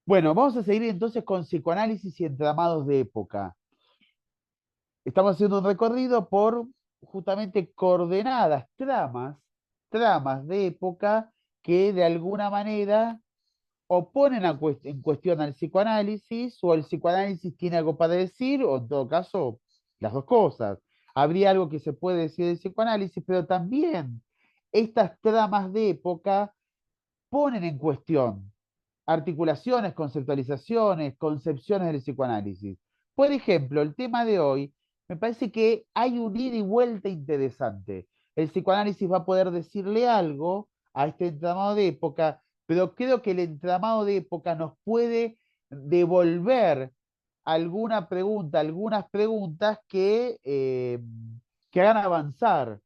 Bueno, vamos a seguir entonces con psicoanálisis y entramados de época. Estamos haciendo un recorrido por justamente coordenadas, tramas de época que de alguna manera oponen en cuestión al psicoanálisis, o el psicoanálisis tiene algo para decir, o en todo caso, las dos cosas. Habría algo que se puede decir del psicoanálisis, pero también estas tramas de época ponen en cuestión articulaciones, conceptualizaciones, concepciones del psicoanálisis. Por ejemplo, el tema de hoy, me parece que hay un ida y vuelta interesante. El psicoanálisis va a poder decirle algo a este entramado de época, pero creo que el entramado de época nos puede devolver alguna pregunta, algunas preguntas que hagan avanzar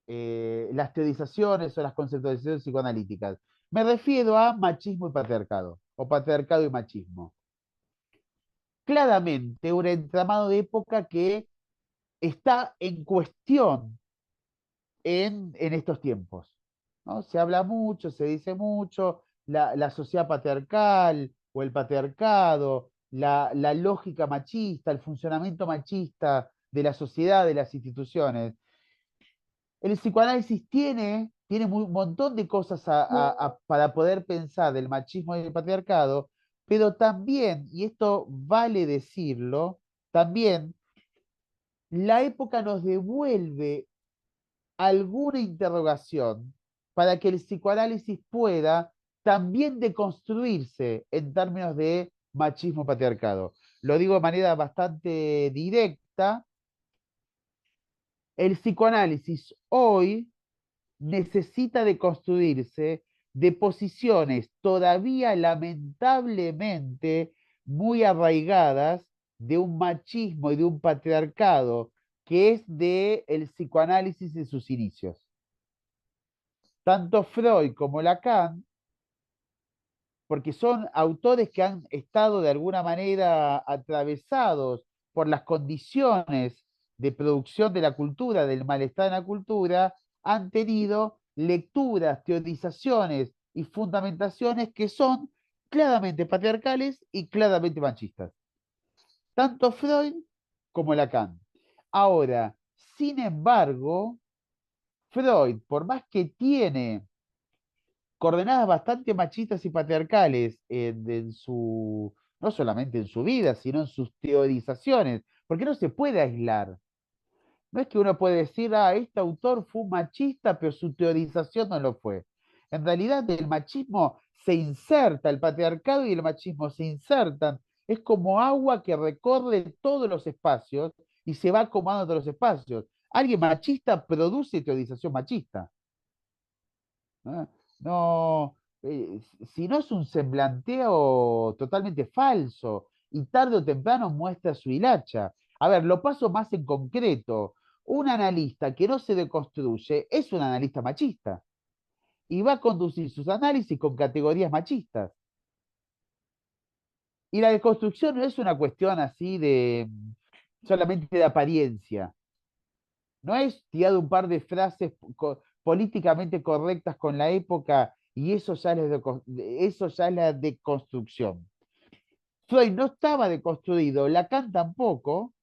las teorizaciones o las conceptualizaciones psicoanalíticas. Me refiero a machismo y patriarcado, o patriarcado y machismo. Claramente un entramado de época que está en cuestión en estos tiempos, ¿no? Se habla mucho, se dice mucho, la sociedad patriarcal o el patriarcado, la lógica machista, el funcionamiento machista de la sociedad, de las instituciones. El psicoanálisis tiene un montón de cosas para poder pensar del machismo y del patriarcado, pero también, y esto vale decirlo, también la época nos devuelve alguna interrogación para que el psicoanálisis pueda también deconstruirse en términos de machismo-patriarcado. Lo digo de manera bastante directa. El psicoanálisis hoy necesita de construirse de posiciones todavía lamentablemente muy arraigadas de un machismo y de un patriarcado que es de el psicoanálisis de sus inicios. Tanto Freud como Lacan, porque son autores que han estado de alguna manera atravesados por las condiciones de producción de la cultura, del malestar en la cultura, han tenido lecturas, teorizaciones y fundamentaciones que son claramente patriarcales y claramente machistas. Tanto Freud como Lacan. Ahora, sin embargo, Freud, por más que tiene coordenadas bastante machistas y patriarcales no solamente en su vida, sino en sus teorizaciones, porque no se puede aislar. No es que uno puede decir, este autor fue un machista, pero su teorización no lo fue. En realidad, el machismo se inserta, el patriarcado y el machismo se insertan. Es como agua que recorre todos los espacios y se va acomodando todos los espacios. Alguien machista produce teorización machista. ¿No? No, si no es un semblanteo totalmente falso y tarde o temprano muestra su hilacha. A ver, lo paso más en concreto. Un analista que no se deconstruye es un analista machista y va a conducir sus análisis con categorías machistas. Y la deconstrucción no es una cuestión así de solamente de apariencia. No es tirado un par de frases políticamente correctas con la época y eso ya es la deconstrucción. Freud no estaba deconstruido, Lacan tampoco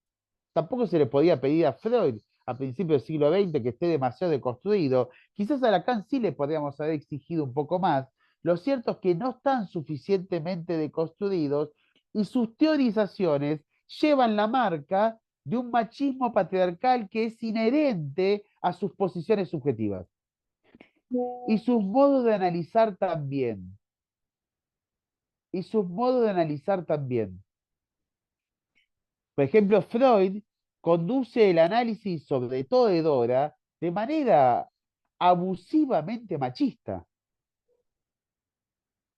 se le podía pedir a Freud a principios del siglo XX que esté demasiado deconstruido. Quizás a Lacan sí le podríamos haber exigido un poco más. Lo cierto es que no están suficientemente deconstruidos y sus teorizaciones llevan la marca de un machismo patriarcal que es inherente a sus posiciones subjetivas y sus modos de analizar también. Y sus modos de analizar también. Por ejemplo, Freud conduce el análisis, sobre todo de Dora, de manera abusivamente machista.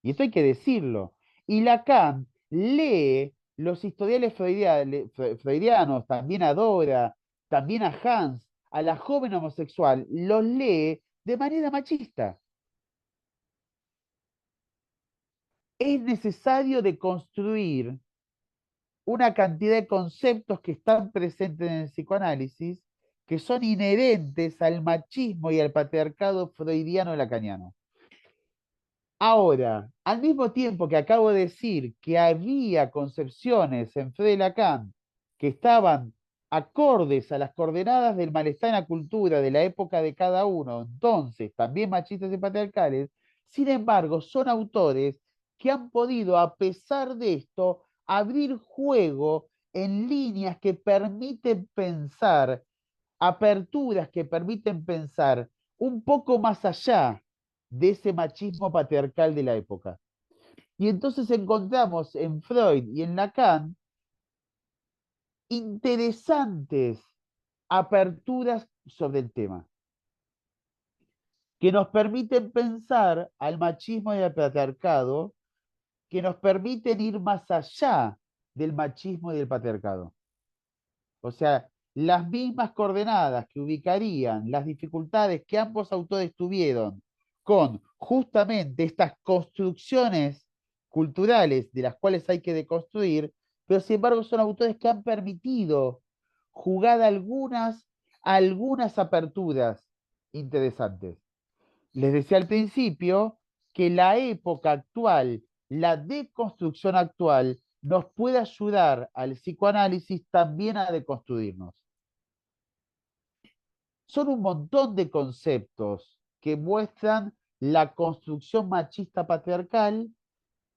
Y esto hay que decirlo. Y Lacan lee los historiales freudianos, también a Dora, también a Hans, a la joven homosexual, los lee de manera machista. Es necesario deconstruir una cantidad de conceptos que están presentes en el psicoanálisis que son inherentes al machismo y al patriarcado freudiano lacaniano. Ahora, al mismo tiempo que acabo de decir que había concepciones en Freud y Lacan que estaban acordes a las coordenadas del malestar en la cultura de la época de cada uno, entonces también machistas y patriarcales, sin embargo, son autores que han podido, a pesar de esto, abrir juego en líneas que permiten pensar, aperturas que permiten pensar un poco más allá de ese machismo patriarcal de la época. Y entonces encontramos en Freud y en Lacan interesantes aperturas sobre el tema, que nos permiten pensar al machismo y al patriarcado, que nos permiten ir más allá del machismo y del patriarcado. O sea, las mismas coordenadas que ubicarían las dificultades que ambos autores tuvieron con justamente estas construcciones culturales de las cuales hay que deconstruir, pero sin embargo son autores que han permitido jugar algunas aperturas interesantes. Les decía al principio que la época actual, la deconstrucción actual, nos puede ayudar al psicoanálisis también a deconstruirnos. Son un montón de conceptos que muestran la construcción machista patriarcal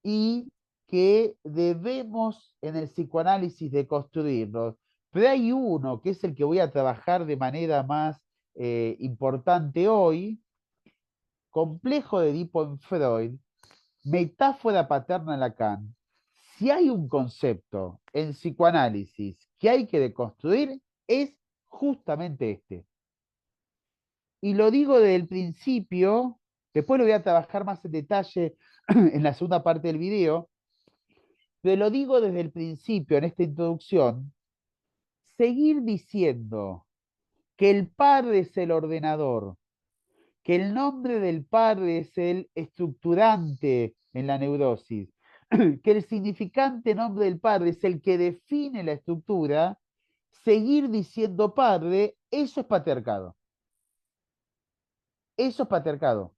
y que debemos en el psicoanálisis deconstruirnos. Pero hay uno que es el que voy a trabajar de manera más importante hoy, complejo de Edipo en Freud, metáfora paterna en Lacan. Si hay un concepto en psicoanálisis que hay que deconstruir, es justamente este. Y lo digo desde el principio, después lo voy a trabajar más en detalle en la segunda parte del video, pero lo digo desde el principio, en esta introducción, seguir diciendo que el padre es el ordenador, que el nombre del padre es el estructurante en la neurosis, que el significante nombre del padre es el que define la estructura, seguir diciendo padre, eso es patriarcado. Eso es patriarcado.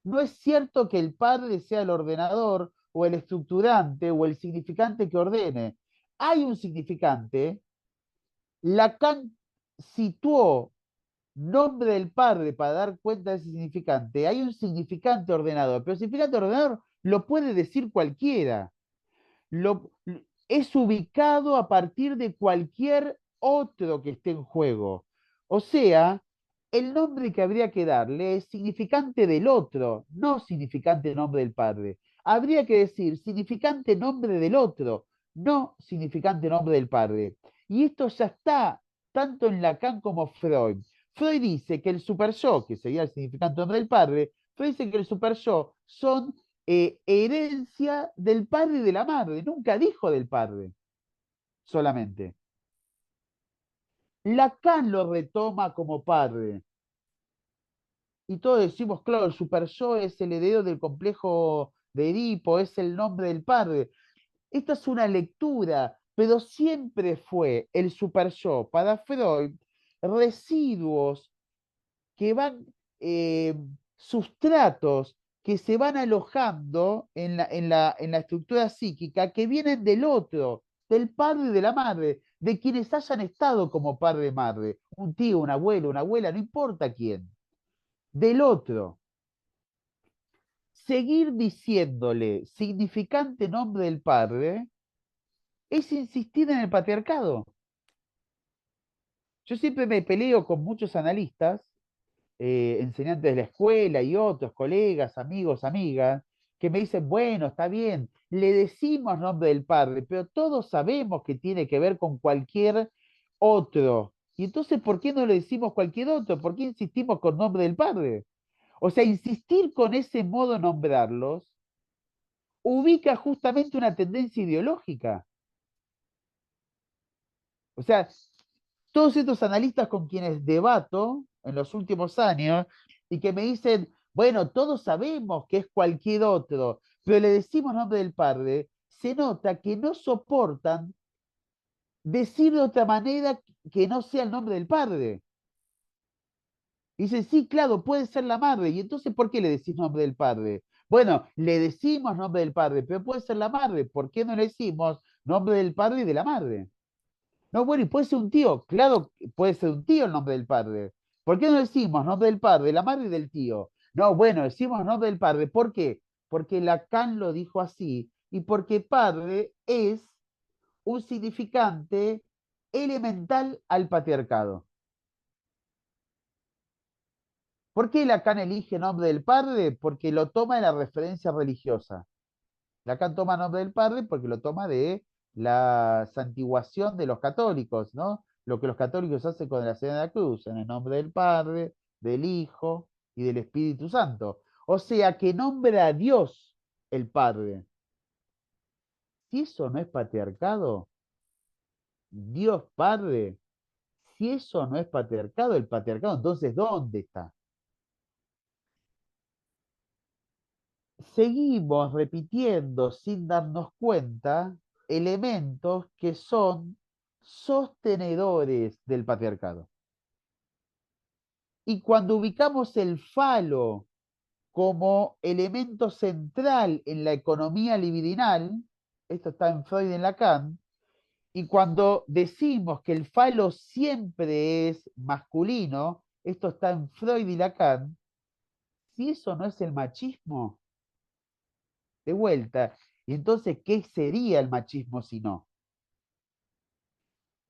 No es cierto que el padre sea el ordenador o el estructurante o el significante que ordene. Hay un significante. Lacan situó nombre del padre para dar cuenta de ese significante. Hay un significante ordenador, pero el significante ordenador lo puede decir cualquiera. Lo, es ubicado a partir de cualquier otro que esté en juego. O sea, el nombre que habría que darle es significante del otro, no significante nombre del padre. Habría que decir significante nombre del otro, no significante nombre del padre. Y esto ya está tanto en Lacan como Freud. Freud dice que el super yo, que sería el significante nombre del padre, Freud dice que el super yo son herencia del padre y de la madre, nunca dijo del padre solamente. Lacan lo retoma como padre. Y todos decimos, claro, el super yo es el heredero del complejo de Edipo, es el nombre del padre. Esta es una lectura, pero siempre fue el super yo para Freud residuos que van, sustratos que se van alojando en la estructura psíquica que vienen del otro, del padre y de la madre, de quienes hayan estado como padre y madre, un tío, un abuelo, una abuela, no importa quién, del otro. Seguir diciéndole significante nombre del padre es insistir en el patriarcado. Yo siempre me peleo con muchos analistas enseñantes de la escuela y otros colegas, amigos, amigas, que me dicen, bueno, está bien, le decimos nombre del padre, pero todos sabemos que tiene que ver con cualquier otro. Y entonces, ¿por qué no le decimos cualquier otro? ¿Por qué insistimos con nombre del padre? O sea, insistir con ese modo de nombrarlos ubica justamente una tendencia ideológica. O sea, todos estos analistas con quienes debato en los últimos años y que me dicen, bueno, todos sabemos que es cualquier otro, pero le decimos nombre del padre, se nota que no soportan decir de otra manera que no sea el nombre del padre. Y dicen, sí, claro, puede ser la madre. ¿Y entonces por qué le decís nombre del padre? Bueno, le decimos nombre del padre, pero puede ser la madre. ¿Por qué no le decimos nombre del padre y de la madre? No, bueno, y puede ser un tío, claro, que puede ser un tío el nombre del padre. ¿Por qué no decimos nombre del padre, de la madre y del tío? No, bueno, decimos nombre del padre. ¿Por qué? Porque Lacan lo dijo así y porque padre es un significante elemental al patriarcado. ¿Por qué Lacan elige nombre del padre? Porque lo toma de la referencia religiosa. Lacan toma nombre del padre porque lo toma de la santiguación de los católicos, ¿no? Lo que los católicos hacen con la Señora de la Cruz, en el nombre del Padre, del Hijo y del Espíritu Santo. O sea, que nombra a Dios el Padre. Si eso no es patriarcado, Dios Padre, si eso no es patriarcado, el patriarcado, entonces ¿dónde está? Seguimos repitiendo sin darnos cuenta elementos que son sostenedores del patriarcado. Y cuando ubicamos el falo como elemento central en la economía libidinal, esto está en Freud y en Lacan, y cuando decimos que el falo siempre es masculino, esto está en Freud y Lacan, si eso no es el machismo, de vuelta. Y entonces, ¿qué sería el machismo si no?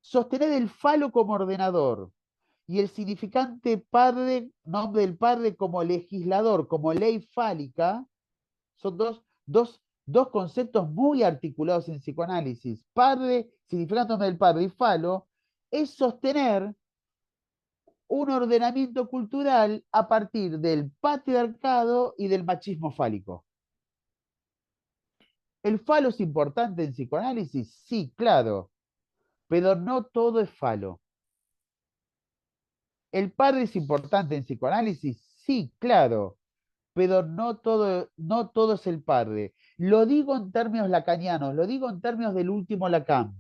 Sostener el falo como ordenador y el significante padre, nombre del padre como legislador, como ley fálica, son dos conceptos muy articulados en psicoanálisis. Padre, significante nombre del padre y falo, es sostener un ordenamiento cultural a partir del patriarcado y del machismo fálico. ¿El falo es importante en psicoanálisis? Sí, claro, pero no todo es falo. ¿El padre es importante en psicoanálisis? Sí, claro, pero no todo es el padre. Lo digo en términos lacanianos, lo digo en términos del último Lacan.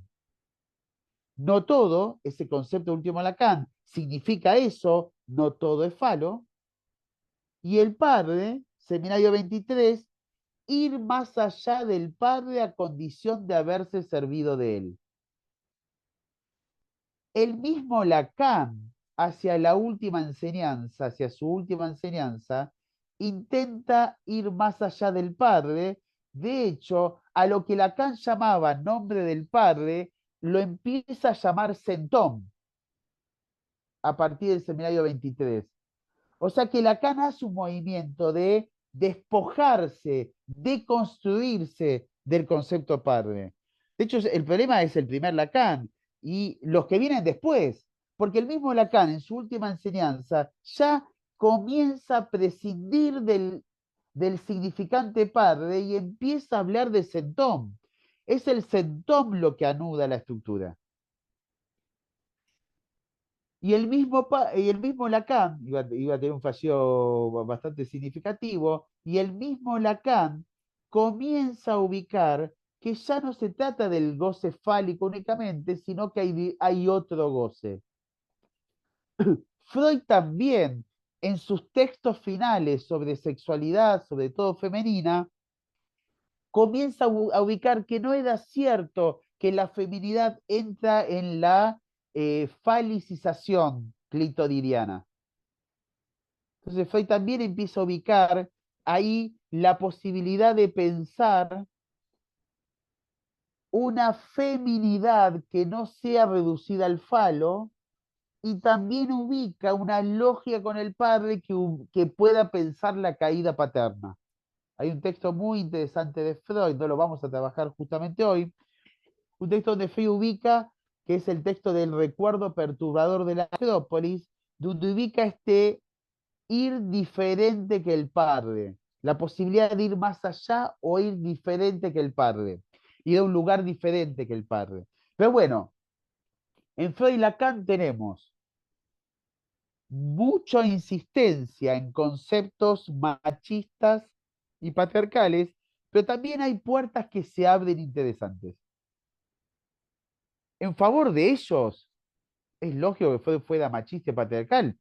No todo, ese concepto último Lacan, significa eso, no todo es falo. Y el padre, Seminario 23, ir más allá del padre a condición de haberse servido de él. El mismo Lacan, hacia la última enseñanza, hacia su última enseñanza, intenta ir más allá del padre. De hecho, a lo que Lacan llamaba nombre del padre, lo empieza a llamar centón a partir del seminario 23. O sea que Lacan hace un movimiento de despojarse, de construirse del concepto padre. De hecho, el problema es el primer Lacan y los que vienen después, porque el mismo Lacan en su última enseñanza ya comienza a prescindir del significante padre y empieza a hablar de centón. Es el centón lo que anuda la estructura. Y el mismo Lacan iba a tener un fallo bastante significativo, y el mismo Lacan comienza a ubicar que ya no se trata del goce fálico únicamente, sino que hay otro goce. Freud también, en sus textos finales sobre sexualidad, sobre todo femenina, comienza a ubicar que no era cierto que la feminidad entra en la falicización clitoridiana. Entonces Freud también empieza a ubicar ahí la posibilidad de pensar una feminidad que no sea reducida al falo y también ubica una lógica con el padre que pueda pensar la caída paterna. Hay un texto muy interesante de Freud, no lo vamos a trabajar justamente hoy, un texto donde Freud ubica, que es el texto del recuerdo perturbador de la Acrópolis, donde ubica este ir diferente que el padre, la posibilidad de ir más allá o ir diferente que el padre, ir a un lugar diferente que el padre. Pero bueno, en Freud y Lacan tenemos mucha insistencia en conceptos machistas y patriarcales, pero también hay puertas que se abren interesantes. En favor de ellos, es lógico que Freud fuera machista y patriarcal,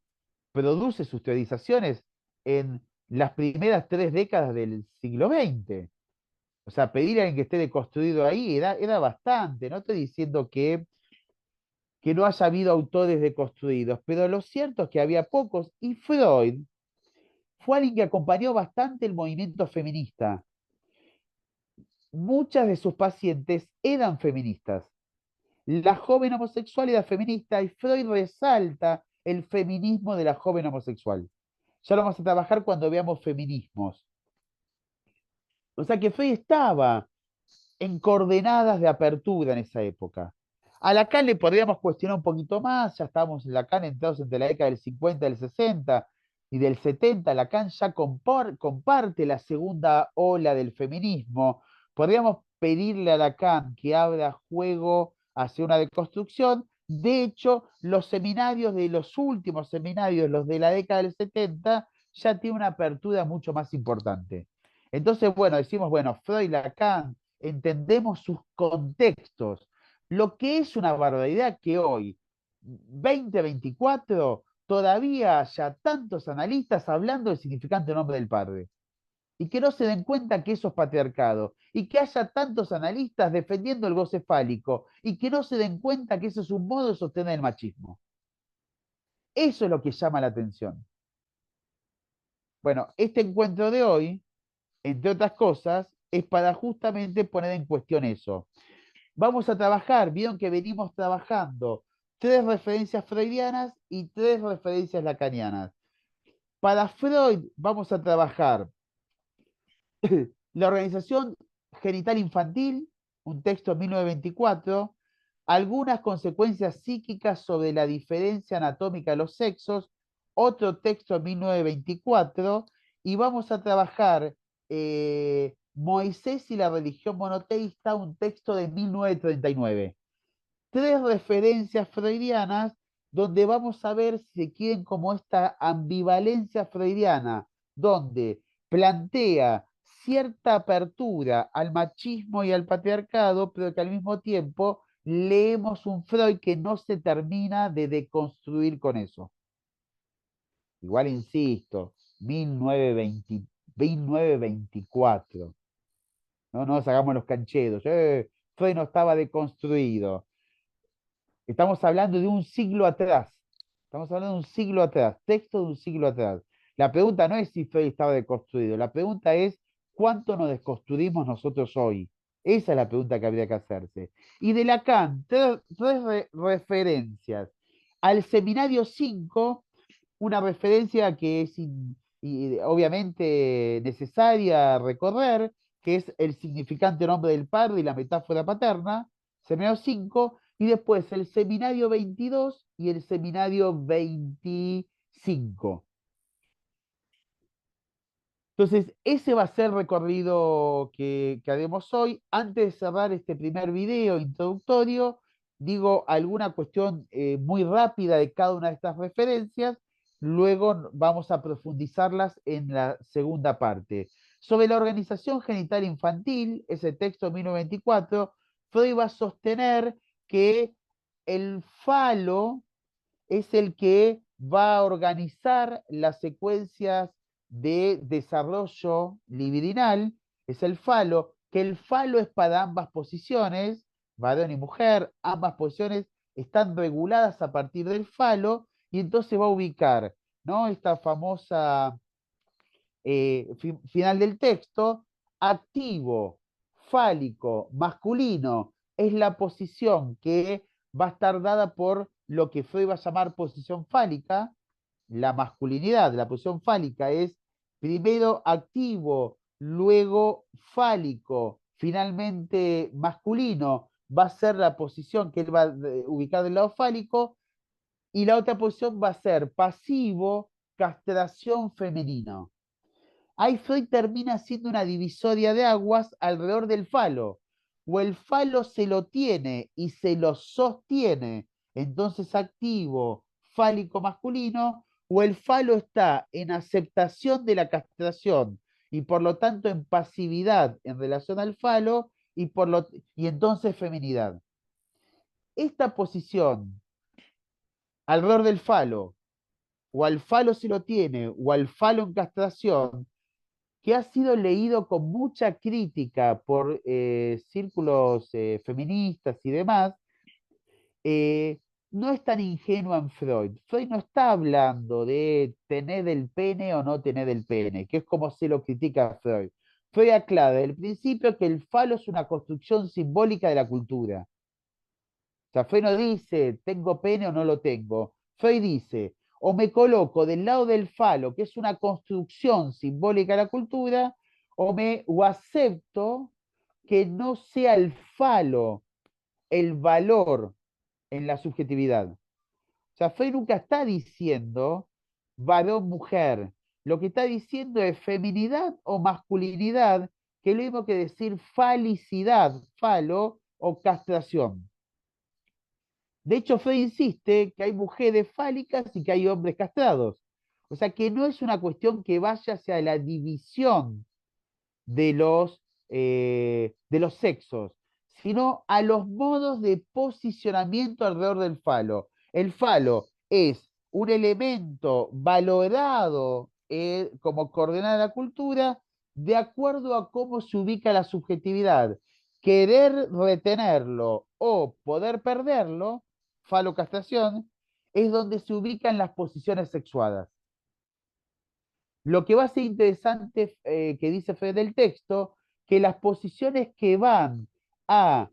produce sus teorizaciones en las primeras 3 décadas del siglo XX. O sea, pedir a alguien que esté deconstruido ahí era bastante. No estoy diciendo que no haya habido autores deconstruidos, pero lo cierto es que había pocos y Freud fue alguien que acompañó bastante el movimiento feminista. Muchas de sus pacientes eran feministas. La joven homosexual era feminista y Freud resalta el feminismo de la joven homosexual. Ya lo vamos a trabajar cuando veamos feminismos. O sea que Freud estaba en coordenadas de apertura en esa época. A Lacan le podríamos cuestionar un poquito más, ya estamos en Lacan entrados entre la década del 50, del 60 y del 70. Lacan ya comparte la segunda ola del feminismo. Podríamos pedirle a Lacan que abra juego hacia una deconstrucción. De hecho, los seminarios de los últimos seminarios, los de la década del 70, ya tienen una apertura mucho más importante. Entonces, bueno, decimos, bueno, Freud, Lacan, entendemos sus contextos. Lo que es una barbaridad que hoy, 2024, todavía haya tantos analistas hablando del significante nombre del padre. Y que no se den cuenta que eso es patriarcado. Y que haya tantos analistas defendiendo el goce fálico. Y que no se den cuenta que eso es un modo de sostener el machismo. Eso es lo que llama la atención. Bueno, este encuentro de hoy, entre otras cosas, es para justamente poner en cuestión eso. Vamos a trabajar, vieron que venimos trabajando 3 referencias freudianas y 3 referencias lacanianas. Para Freud vamos a trabajar la organización genital infantil, un texto de 1924, algunas consecuencias psíquicas sobre la diferencia anatómica de los sexos, otro texto de 1924, y vamos a trabajar Moisés y la religión monoteísta, un texto de 1939. 3 referencias freudianas donde vamos a ver, si se quieren, como esta ambivalencia freudiana, donde plantea cierta apertura al machismo y al patriarcado, pero que al mismo tiempo leemos un Freud que no se termina de deconstruir con eso. Igual insisto, 1920, 1924. No nos hagamos los cancheros. Freud no estaba deconstruido. Estamos hablando de un siglo atrás. Estamos hablando de un siglo atrás, texto de un siglo atrás. La pregunta no es si Freud estaba deconstruido, la pregunta es cuánto nos desconstruimos nosotros hoy. Esa es la pregunta que habría que hacerse. Y de Lacan, 3 referencias. Al seminario 5, una referencia que es obviamente necesaria recorrer, que es el significante nombre del padre y la metáfora paterna, seminario 5, y después el seminario 22 y el seminario 25. Entonces, ese va a ser el recorrido que haremos hoy. Antes de cerrar este primer video introductorio, digo alguna cuestión muy rápida de cada una de estas referencias, luego vamos a profundizarlas en la segunda parte. Sobre la organización genital infantil, ese texto de 1924, Freud va a sostener que el falo es el que va a organizar las secuencias de desarrollo libidinal, es el falo, que el falo es para ambas posiciones, varón y mujer, ambas posiciones están reguladas a partir del falo, y entonces va a ubicar, ¿no? Esta famosa final del texto, activo, fálico, masculino, es la posición que va a estar dada por lo que Freud va a llamar posición fálica, la masculinidad, la posición fálica es primero activo, luego fálico, finalmente masculino, va a ser la posición que él va a ubicar del lado fálico, y la otra posición va a ser pasivo, castración femenino. Ahí Freud termina haciendo una divisoria de aguas alrededor del falo. O el falo se lo tiene y se lo sostiene, entonces activo, fálico masculino, o el falo está en aceptación de la castración y por lo tanto en pasividad en relación al falo y entonces feminidad. Esta posición alrededor del falo o al falo si lo tiene, o al falo en castración, que ha sido leído con mucha crítica por círculos feministas y demás, eh, no es tan ingenua en Freud. Freud no está hablando de tener el pene o no tener el pene, que es como se lo critica a Freud. Freud aclara desde el principio que el falo es una construcción simbólica de la cultura. O sea, Freud no dice, tengo pene o no lo tengo. Freud dice, o me coloco del lado del falo, que es una construcción simbólica de la cultura, o acepto que no sea el falo el valor en la subjetividad. O sea, Freud nunca está diciendo varón-mujer. Lo que está diciendo es feminidad o masculinidad, que es lo mismo que decir falicidad, falo o castración. De hecho, Freud insiste que hay mujeres fálicas y que hay hombres castrados. O sea, que no es una cuestión que vaya hacia la división de los sexos, sino a los modos de posicionamiento alrededor del falo. El falo es un elemento valorado como coordenada de la cultura de acuerdo a cómo se ubica la subjetividad. Querer retenerlo o poder perderlo, falocastración, es donde se ubican las posiciones sexuadas. Lo que va a ser interesante que dice Fede del texto, que las posiciones que van a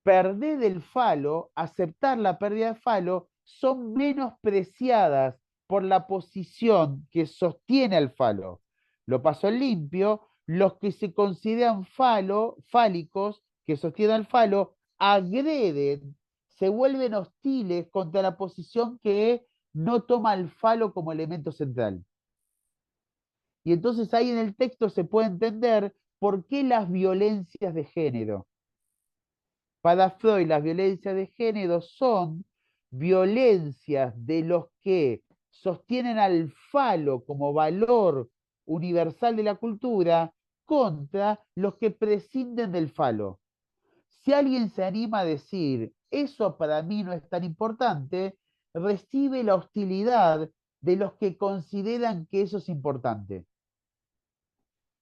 perder el falo, aceptar la pérdida de falo, son menospreciadas por la posición que sostiene al falo. Lo paso en limpio, los que se consideran fálicos, que sostienen al falo, agreden, se vuelven hostiles contra la posición que no toma al falo como elemento central. Y entonces ahí en el texto se puede entender por qué las violencias de género. Para Freud, las violencias de género son violencias de los que sostienen al falo como valor universal de la cultura contra los que prescinden del falo. Si alguien se anima a decir, eso para mí no es tan importante, recibe la hostilidad de los que consideran que eso es importante.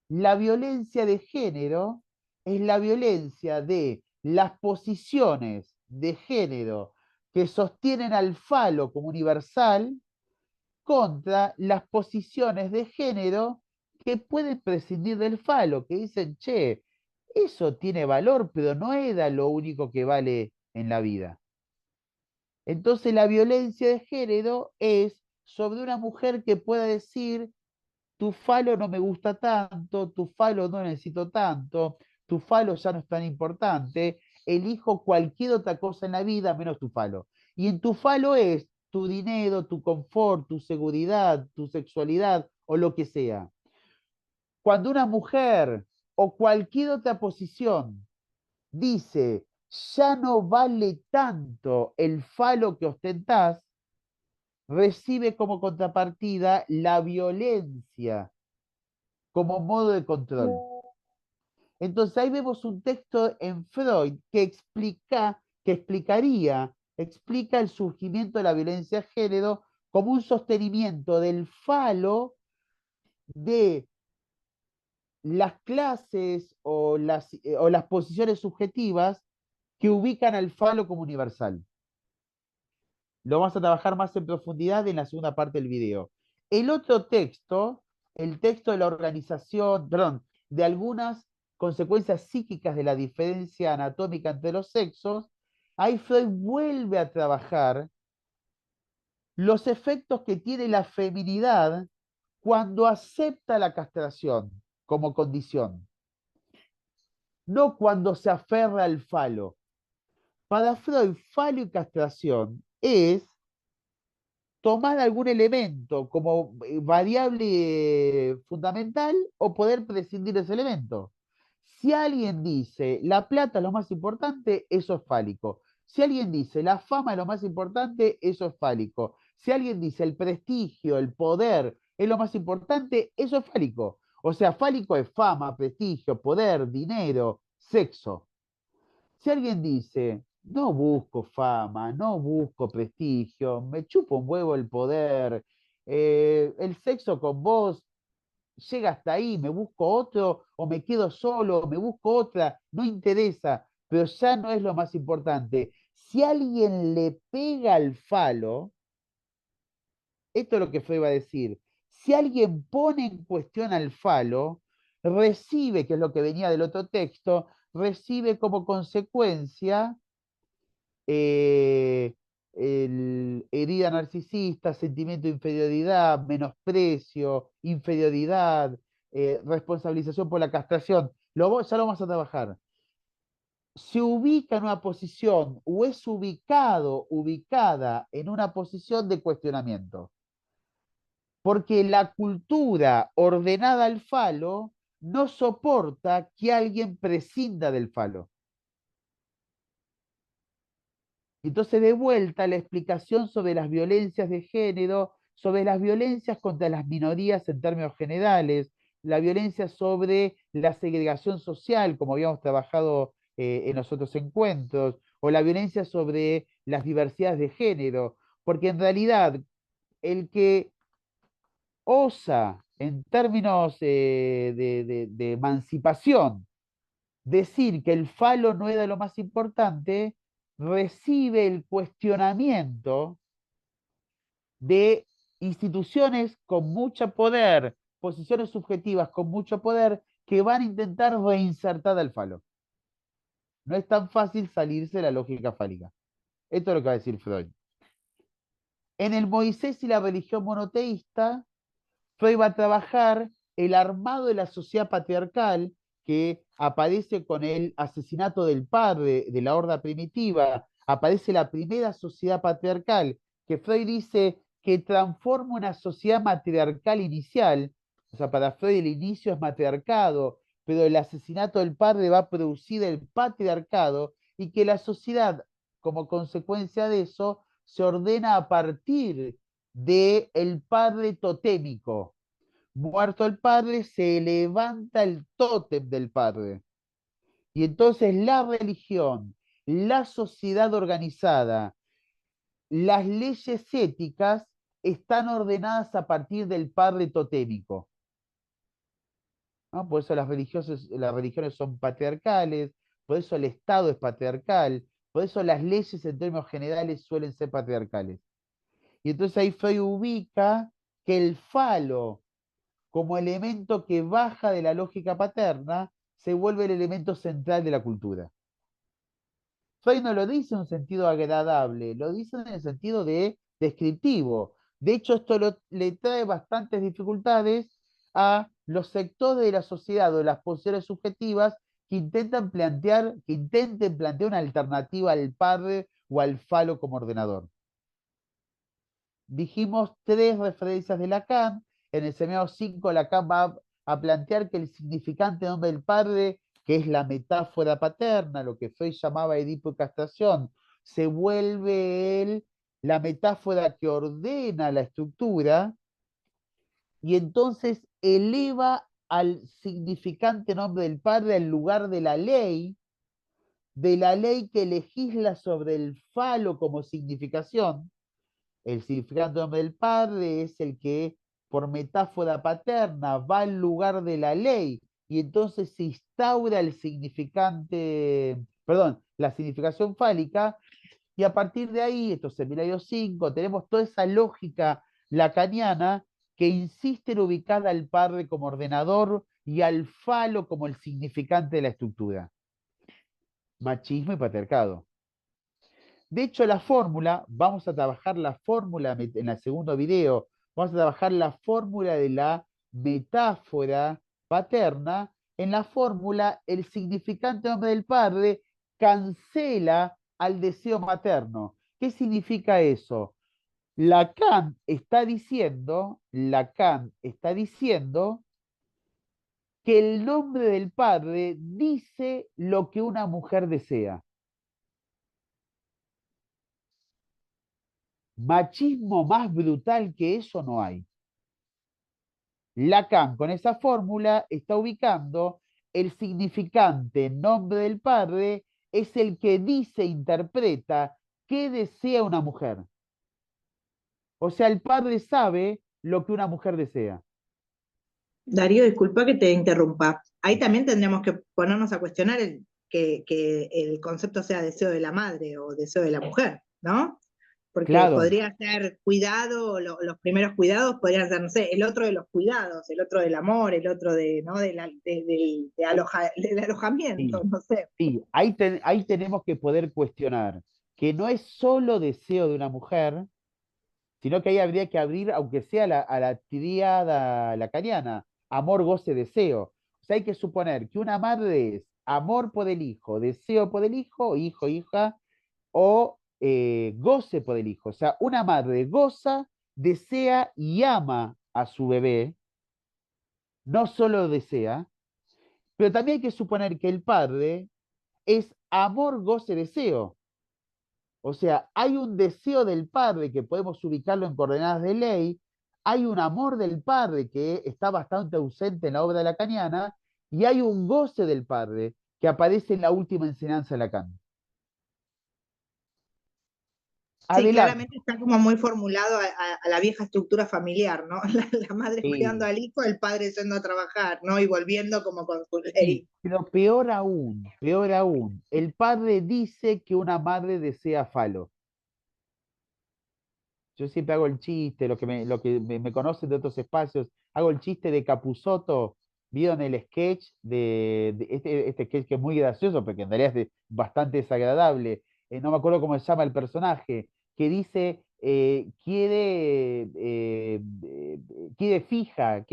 La violencia de género es la violencia de las posiciones de género que sostienen al falo como universal contra las posiciones de género que pueden prescindir del falo, que dicen, che, eso tiene valor, pero no era lo único que vale en la vida. Entonces la violencia de género es sobre una mujer que pueda decir, tu falo no me gusta tanto, tu falo no necesito tanto, tu falo ya no es tan importante, elijo cualquier otra cosa en la vida menos tu falo. Y en tu falo es tu dinero, tu confort, tu seguridad, tu sexualidad o lo que sea. Cuando una mujer o cualquier otra posición dice, ya no vale tanto el falo que ostentás, recibe como contrapartida la violencia como modo de control. Entonces ahí vemos un texto en Freud explica el surgimiento de la violencia de género como un sostenimiento del falo de las clases o las posiciones subjetivas que ubican al falo como universal. Lo vamos a trabajar más en profundidad en la segunda parte del video. El otro texto, el texto de la organización, perdón, de algunas consecuencias psíquicas de la diferencia anatómica entre los sexos, ahí Freud vuelve a trabajar los efectos que tiene la feminidad cuando acepta la castración como condición, no cuando se aferra al falo. Para Freud, falo y castración es tomar algún elemento como variable fundamental o poder prescindir de ese elemento. Si alguien dice la plata es lo más importante, eso es fálico. Si alguien dice la fama es lo más importante, eso es fálico. Si alguien dice el prestigio, el poder es lo más importante, eso es fálico. O sea, fálico es fama, prestigio, poder, dinero, sexo. Si alguien dice, no busco fama, no busco prestigio, me chupo un huevo el poder, el sexo con vos llega hasta ahí, me busco otro o me quedo solo, me busco otra, no interesa, pero ya no es lo más importante. Si alguien le pega al falo, esto es lo que Freud va a decir, si alguien pone en cuestión al falo, recibe, que es lo que venía del otro texto, recibe como consecuencia eh, herida narcisista, sentimiento de inferioridad, menosprecio, inferioridad, responsabilización por la castración. Ya lo vamos a trabajar. Se ubica en una posición o es ubicado, ubicada en una posición de cuestionamiento. Porque la cultura ordenada al falo no soporta que alguien prescinda del falo. Entonces, de vuelta, la explicación sobre las violencias de género, sobre las violencias contra las minorías en términos generales, la violencia sobre la segregación social, como habíamos trabajado en los otros encuentros, o la violencia sobre las diversidades de género, porque en realidad el que osa, en términos de emancipación, decir que el falo no era lo más importante, recibe el cuestionamiento de instituciones con mucho poder, posiciones subjetivas con mucho poder, que van a intentar reinsertar al falo. No es tan fácil salirse de la lógica fálica. Esto es lo que va a decir Freud. En el Moisés y la religión monoteísta, Freud va a trabajar el armado de la sociedad patriarcal que aparece con el asesinato del padre de la horda primitiva, aparece la primera sociedad patriarcal, que Freud dice que transforma una sociedad matriarcal inicial, o sea, para Freud el inicio es matriarcado, pero el asesinato del padre va a producir el patriarcado y que la sociedad, como consecuencia de eso, se ordena a partir del padre totémico. Muerto el padre, se levanta el tótem del padre. Y entonces la religión, la sociedad organizada, las leyes éticas están ordenadas a partir del padre totémico, ¿no? Por eso las religiones son patriarcales, por eso el Estado es patriarcal, por eso las leyes en términos generales suelen ser patriarcales. Y entonces ahí Freud ubica que el falo como elemento que baja de la lógica paterna, se vuelve el elemento central de la cultura. Freud no lo dice en un sentido agradable, lo dice en el sentido de descriptivo. De hecho, le trae bastantes dificultades a los sectores de la sociedad o de las posiciones subjetivas que intenten plantear una alternativa al padre o al falo como ordenador. Dijimos tres referencias de Lacan. En el seminario 5, Lacan va a plantear que el significante nombre del padre, que es la metáfora paterna, lo que Freud llamaba Edipo y castración, se vuelve él la metáfora que ordena la estructura y entonces eleva al significante nombre del padre al lugar de la ley que legisla sobre el falo como significación. El significante nombre del padre es el que, por metáfora paterna, va al lugar de la ley y entonces se instaura el significante, perdón, la significación fálica, y a partir de ahí, estos seminarios 5, tenemos toda esa lógica lacaniana que insiste en ubicar al padre como ordenador y al falo como el significante de la estructura. Machismo y patriarcado. De hecho, la fórmula, vamos a trabajar la fórmula en el segundo video, vamos a trabajar la fórmula de la metáfora paterna. En la fórmula, el significante nombre del padre cancela al deseo materno. ¿Qué significa eso? Lacan está diciendo que el nombre del padre dice lo que una mujer desea. Machismo más brutal que eso no hay. Lacan con esa fórmula está ubicando el significante nombre del padre es el que dice, interpreta qué desea una mujer. O sea, el padre sabe lo que una mujer desea. Darío, disculpa que te interrumpa. Ahí también tendríamos que ponernos a cuestionar que el concepto sea deseo de la madre o deseo de la mujer, ¿no? Porque Claro, podría ser cuidado, los primeros cuidados podrían ser, no sé, el otro de los cuidados, el otro del amor, el otro de, ¿no? Del alojamiento, sí, no sé. sí, ahí tenemos que poder cuestionar que no es solo deseo de una mujer, sino que ahí habría que abrir, aunque sea a la tríada lacaniana, amor, goce, deseo. O sea, hay que suponer que una madre es amor por el hijo, deseo por el hijo, hijo, hija, o goce por el hijo. O sea, una madre goza, desea y ama a su bebé, no solo desea, pero también hay que suponer que el padre es amor, goce, deseo. O sea, hay un deseo del padre que podemos ubicarlo en coordenadas de ley, hay un amor del padre que está bastante ausente en la obra de Lacaniana, y hay un goce del padre que aparece en la última enseñanza de Lacan. Sí, Adelante. claramente está como muy formulado a la vieja estructura familiar, ¿no? La madre cuidando Sí, al hijo, el padre yendo a trabajar, ¿no? Y volviendo como con su sí, ley. pero peor aún, el padre dice que una madre desea falo. Yo siempre hago el chiste, me conocen de otros espacios, hago el chiste de Capusotto. ¿Vieron el sketch de este sketch que es muy gracioso, porque en realidad es bastante desagradable? No me acuerdo cómo se llama el personaje, que dice, quiere fija,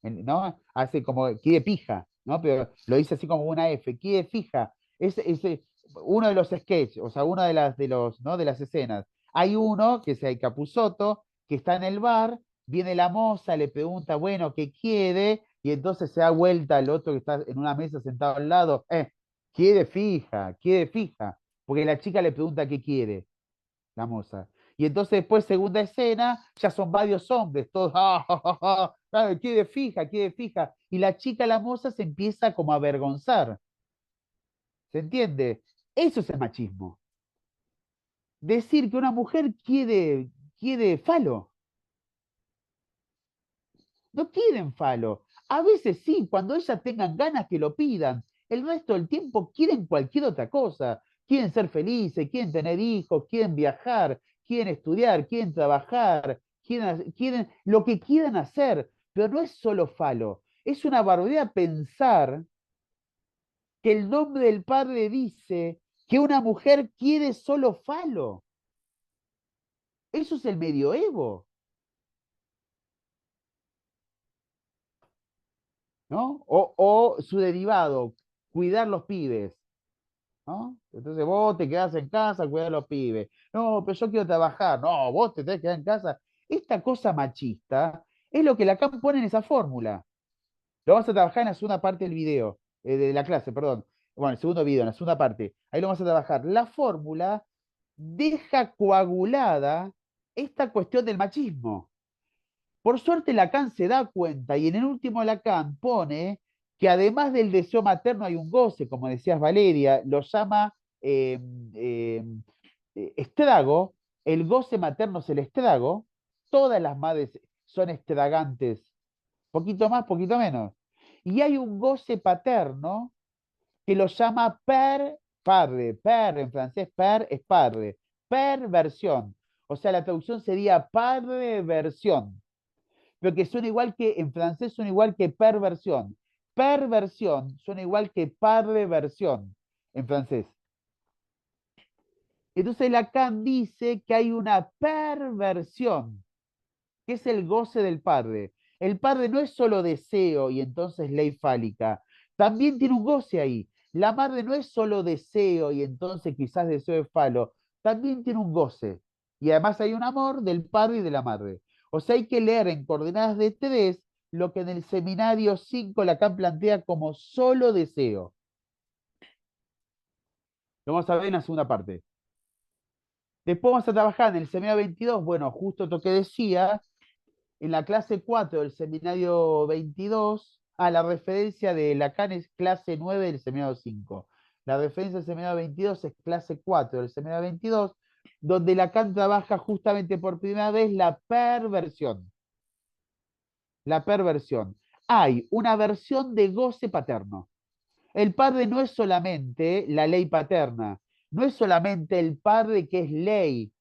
¿no? Hace como, quiere pija, ¿no? Pero lo dice así como una F, quiere fija. Es uno de los sketches, o sea, una ¿no? de las escenas. Hay uno, que es el Capusotto, que está en el bar, viene la moza, le pregunta, bueno, ¿qué quiere? Y entonces se da vuelta el otro que está en una mesa sentado al lado, quiere fija, porque la chica le pregunta qué quiere, la moza. Y entonces después, segunda escena, ya son varios hombres, todos, quiere fija. Y la chica, la moza, se empieza como a avergonzar, ¿se entiende? Eso es el machismo. Decir que una mujer quiere falo. No quieren falo. A veces sí, cuando ellas tengan ganas que lo pidan. El resto del tiempo quieren cualquier otra cosa. Quieren ser felices, quieren tener hijos, quieren viajar, quieren estudiar, quieren trabajar, quieren lo que quieran hacer. Pero no es solo falo. Es una barbaridad pensar que el nombre del padre dice que una mujer quiere solo falo. Eso es el medioevo, ¿no? O su derivado, cuidar los pibes. ¿No? Entonces vos te quedás en casa a cuidar a los pibes. No, pero yo quiero trabajar. No, vos te tenés que quedar en casa. Esta cosa machista es lo que Lacan pone en esa fórmula. Lo vas a trabajar en la segunda parte del video, de la clase, perdón. Bueno, el segundo video, en la segunda parte. Ahí lo vas a trabajar. La fórmula deja coagulada esta cuestión del machismo. Por suerte Lacan se da cuenta y en el último Lacan pone que además del deseo materno hay un goce, como decías Valeria, lo llama eh, eh, estrago, el goce materno es el estrago, todas las madres son estragantes, poquito más, poquito menos. Y hay un goce paterno que lo llama padre, per en francés, per es padre, perversión. O sea, la traducción sería padre versión, pero que suena igual que, en francés suena igual que perversión. Perversión suena igual que perversión en francés. Entonces Lacan dice que hay una perversión, que es el goce del padre. El padre no es solo deseo y entonces ley fálica, también tiene un goce ahí. La madre no es solo deseo y entonces quizás deseo de falo, también tiene un goce. Y además hay un amor del padre y de la madre. O sea, hay que leer en coordenadas de tres lo que en el seminario 5 Lacan plantea como solo deseo. Lo vamos a ver en la segunda parte. Después vamos a trabajar en el seminario 22, bueno, justo lo que decía, en la clase 4 del seminario 22, la referencia de Lacan es clase 9 del seminario 5. La referencia del seminario 22 es clase 4 del seminario 22, donde Lacan trabaja justamente por primera vez la perversión. la perversión. Hay una versión de goce paterno. El padre no es solamente la ley paterna, no es solamente el padre que es ley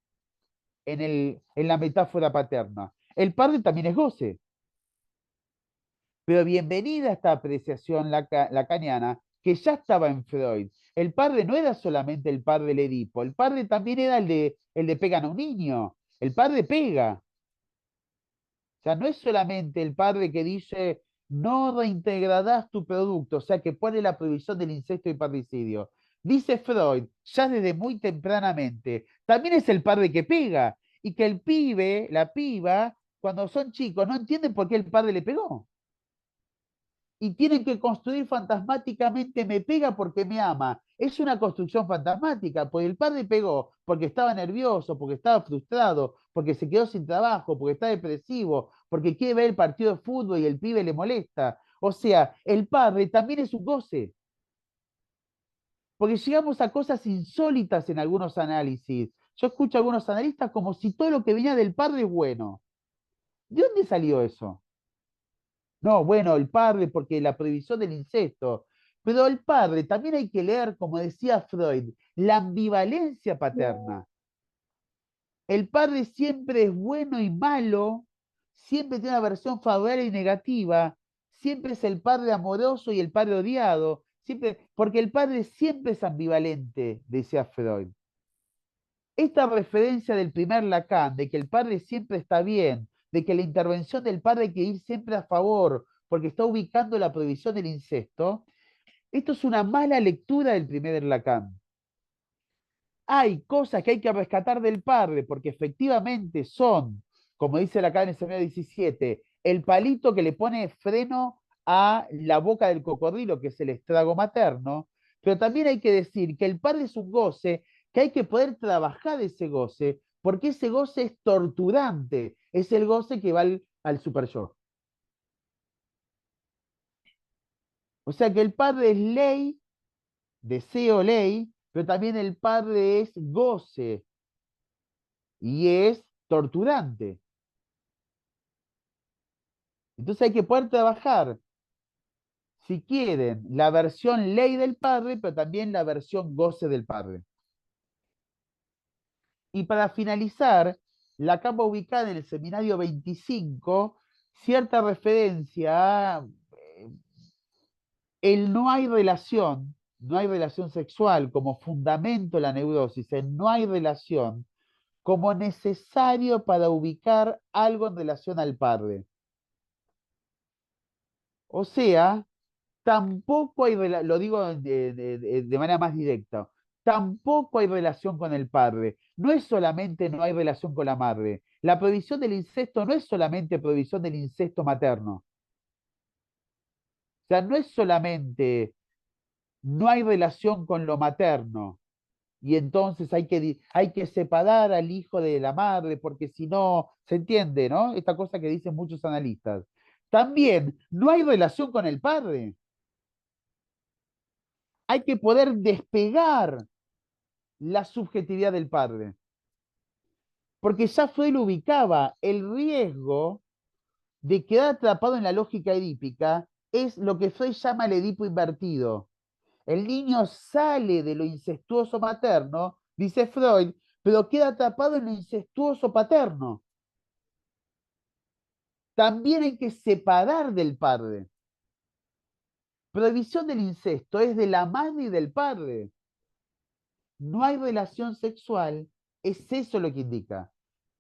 en la metáfora paterna. El padre también es goce. Pero bienvenida a esta apreciación lacaniana que ya estaba en Freud. El padre no era solamente el padre del Edipo, el padre también era el de pegan a un niño. El padre pega. O sea, no es solamente el padre que dice no reintegrarás tu producto, o sea, que pone la prohibición del incesto y parricidio. Dice Freud, ya desde muy tempranamente, también es el padre que pega, y que el pibe, la piba, cuando son chicos, no entienden por qué el padre le pegó y tienen que construir fantasmáticamente me pega porque me ama. Es una construcción fantasmática, porque el padre pegó porque estaba nervioso, porque estaba frustrado, porque se quedó sin trabajo, porque está depresivo, porque quiere ver el partido de fútbol y el pibe le molesta. O sea, el padre también es un goce, porque llegamos a cosas insólitas en algunos análisis. Yo escucho a algunos analistas como si todo lo que venía del padre es bueno. ¿De dónde salió eso? No, bueno, el padre, porque la prohibición del incesto. Pero el padre también hay que leer, como decía Freud, la ambivalencia paterna. El padre siempre es bueno y malo, siempre tiene una versión favorable y negativa, siempre es el padre amoroso y el padre odiado, siempre, porque el padre siempre es ambivalente, decía Freud. Esta referencia del primer Lacan, de que el padre siempre está bien, de que la intervención del padre hay que ir siempre a favor, porque está ubicando la prohibición del incesto, esto es una mala lectura del primer Lacan. Hay cosas que hay que rescatar del padre, porque efectivamente son, como dice Lacan en el semanario 17, el palito que le pone freno a la boca del cocodrilo, que es el estrago materno, pero también hay que decir que el padre es un goce, que hay que poder trabajar ese goce, porque ese goce es torturante, es el goce que va al super yo. O sea que el padre es ley, deseo ley, pero también el padre es goce y es torturante. Entonces hay que poder trabajar, si quieren, la versión ley del padre, pero también la versión goce del padre. Y para finalizar, la capa ubicada en el seminario 25, cierta referencia a el no hay relación sexual como fundamento de la neurosis, el no hay relación como necesario para ubicar algo en relación al padre. O sea, tampoco hay, lo digo de manera más directa, tampoco hay relación con el padre. No es solamente no hay relación con la madre. La prohibición del incesto no es solamente prohibición del incesto materno. O sea, no es solamente no hay relación con lo materno y entonces hay que separar al hijo de la madre porque si no, se entiende, ¿no? Esta cosa que dicen muchos analistas. También no hay relación con el padre. Hay que poder despegar la subjetividad del padre. Porque ya Freud ubicaba el riesgo de quedar atrapado en la lógica edípica, es lo que Freud llama el Edipo invertido. El niño sale de lo incestuoso materno, dice Freud, pero queda atrapado en lo incestuoso paterno. También hay que separar del padre. Prohibición del incesto es de la madre y del padre. No hay relación sexual, es eso lo que indica.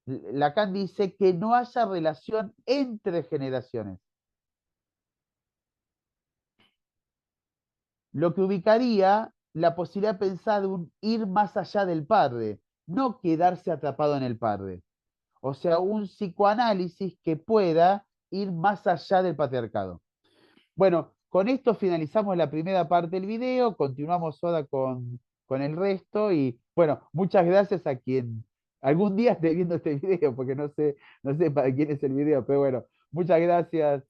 Lacan dice que no haya relación entre generaciones, lo que ubicaría la posibilidad de pensar un ir más allá del padre, no quedarse atrapado en el padre. O sea, un psicoanálisis que pueda ir más allá del patriarcado. Bueno, con esto finalizamos la primera parte del video, continuamos ahora con el resto y bueno, muchas gracias a quien algún día esté viendo este video, porque no sé para quién es el video, pero bueno, muchas gracias.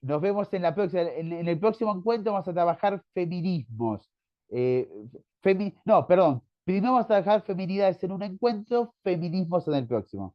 Nos vemos en la próxima, en el próximo encuentro vamos a trabajar feminismos. Eh, no, perdón, primero vamos a trabajar feminidades en un encuentro, feminismos en el próximo.